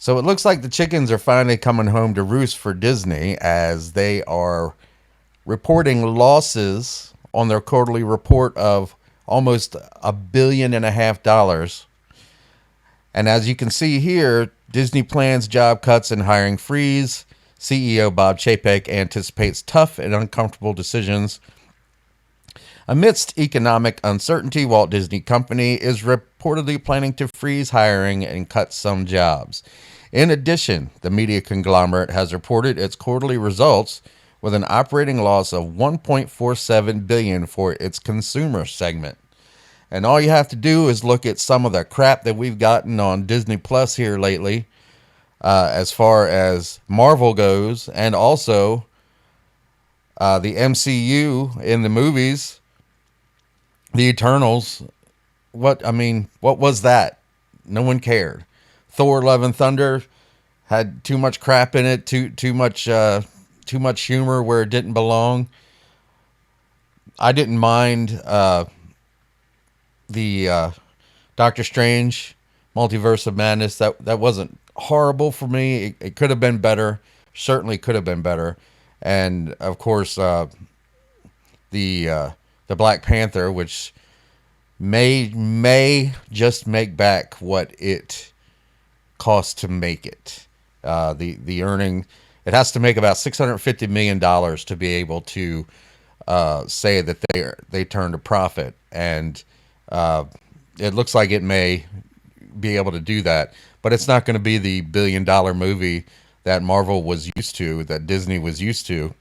So it looks like the chickens are finally coming home to roost for Disney as they are reporting losses on their quarterly report of almost $1.5 billion. And as you can see here, Disney plans job cuts and hiring freeze. CEO Bob Chapek anticipates tough and uncomfortable decisions. Amidst economic uncertainty, Walt Disney Company is reportedly planning to freeze hiring and cut some jobs. In addition, the media conglomerate has reported its quarterly results with an operating loss of $1.47 billion for its consumer segment. And all you have to do is look at some of the crap that we've gotten on Disney Plus here lately, as far as Marvel goes, and also the MCU in the movies, the Eternals. What was that? No one cared. Thor: Love and Thunder had too much crap in it, too much humor where it didn't belong. I didn't mind the Doctor Strange Multiverse of Madness. That wasn't horrible for me. It could have been better. Certainly could have been better. And of course, the Black Panther, which may just make back what it cost to make it. The earning, it has to make about $650 million to be able to say that they turned a profit, and it looks like it may be able to do that, but it's not going to be the $1 billion movie that Marvel was used to, that Disney was used to.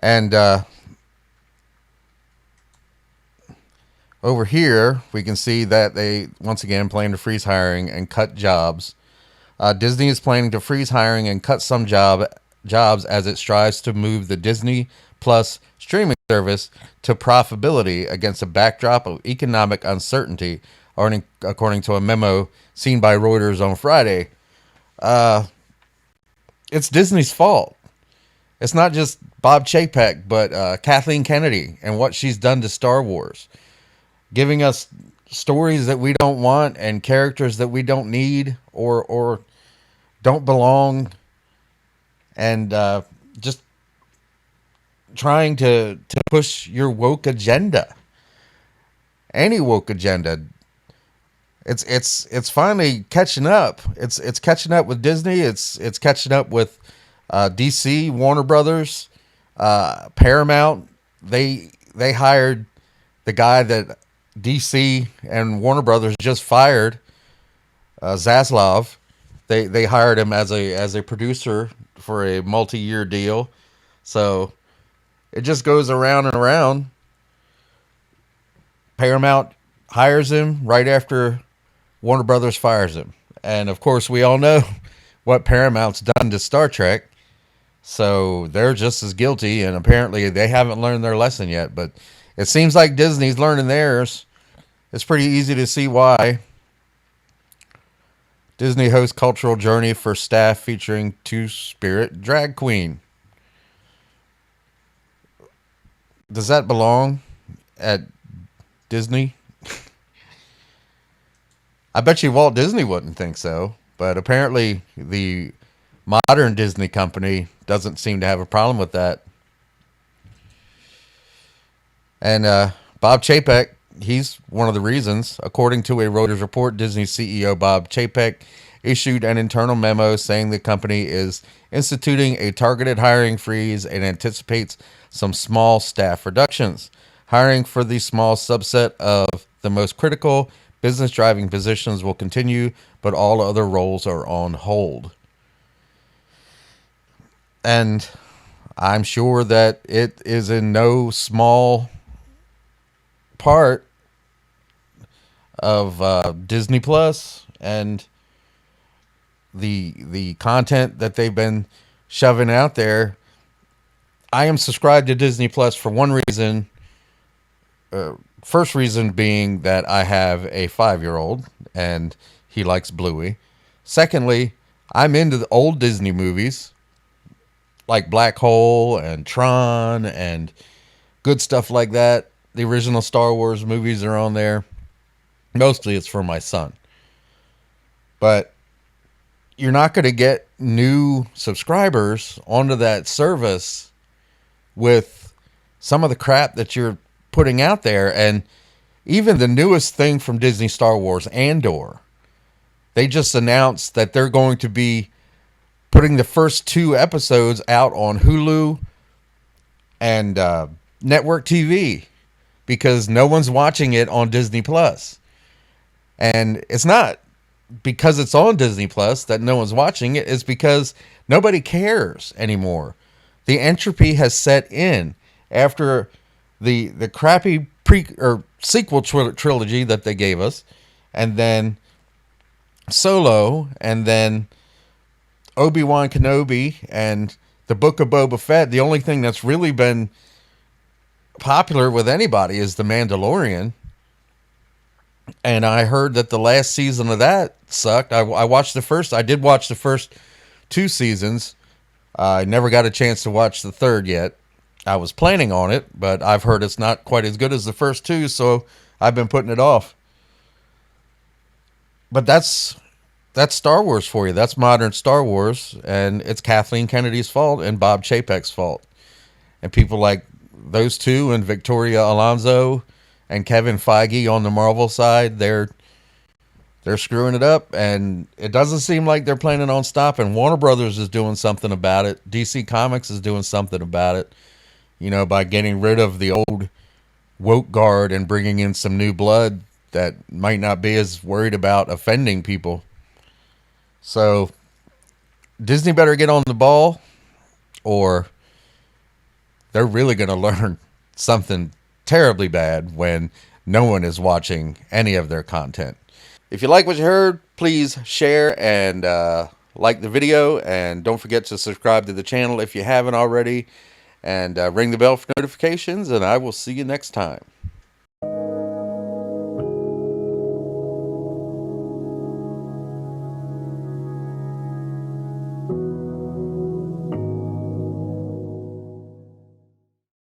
And over here, we can see that they once again plan to freeze hiring and cut jobs. Disney is planning to freeze hiring and cut some jobs as it strives to move the Disney Plus streaming service to profitability against a backdrop of economic uncertainty, according to a memo seen by Reuters on Friday. It's Disney's fault. It's not just Bob Chapek, but Kathleen Kennedy and what she's done to Star Wars, giving us stories that we don't want and characters that we don't need or don't belong, and just trying to push your woke agenda, any woke agenda. It's finally catching up. It's catching up with Disney. It's catching up with DC, Warner Brothers, Paramount. They hired the guy that DC and Warner Brothers just fired, Zaslav. They hired him as a producer for a multi-year deal. So it just goes around and around. Paramount hires him right after Warner Brothers fires him. And of course, we all know what Paramount's done to Star Trek. So they're just as guilty, and apparently they haven't learned their lesson yet. But it seems like Disney's learning theirs. It's pretty easy to see why. Disney hosts cultural journey for staff featuring two-spirit drag queen. Does that belong at Disney? I bet you Walt Disney wouldn't think so, but apparently the modern Disney company doesn't seem to have a problem with that. And Bob Chapek, he's one of the reasons. According to a Reuters report, Disney CEO Bob Chapek issued an internal memo saying the company is instituting a targeted hiring freeze and anticipates some small staff reductions. Hiring for the small subset of the most critical business driving positions will continue, but all other roles are on hold. And I'm sure that it is in no small part of Disney Plus and the content that they've been shoving out there. I am subscribed to Disney Plus for one reason. First reason being that I have a 5-year-old and he likes Bluey. Secondly, I'm into the old Disney movies like Black Hole and Tron and good stuff like that. The original Star Wars movies are on there. Mostly it's for my son. But you're not going to get new subscribers onto that service with some of the crap that you're putting out there. And even the newest thing from Disney Star Wars, Andor, they just announced that they're going to be putting the first 2 episodes out on Hulu and network TV because no one's watching it on Disney Plus. And it's not because it's on Disney Plus that no one's watching it. It's because nobody cares anymore. The entropy has set in after the crappy pre or sequel trilogy that they gave us, and then Solo, and then Obi-Wan Kenobi, and the Book of Boba Fett. The only thing that's really been popular with anybody is The Mandalorian. And I heard that the last season of that sucked. I watched the first. I did watch the first 2 seasons. I never got a chance to watch the third yet. I was planning on it, but I've heard it's not quite as good as the first 2, so I've been putting it off. But that's Star Wars for you. That's modern Star Wars, and it's Kathleen Kennedy's fault and Bob Chapek's fault. And people like those two and Victoria Alonso and Kevin Feige on the Marvel side, they're screwing it up, and it doesn't seem like they're planning on stopping. Warner Brothers is doing something about it. DC Comics is doing something about it, by getting rid of the old woke guard and bringing in some new blood that might not be as worried about offending people. So Disney better get on the ball, or they're really going to learn something terribly bad when no one is watching any of their content. If you like what you heard, please share and like the video, and don't forget to subscribe to the channel if you haven't already, and ring the bell for notifications, and I will see you next time.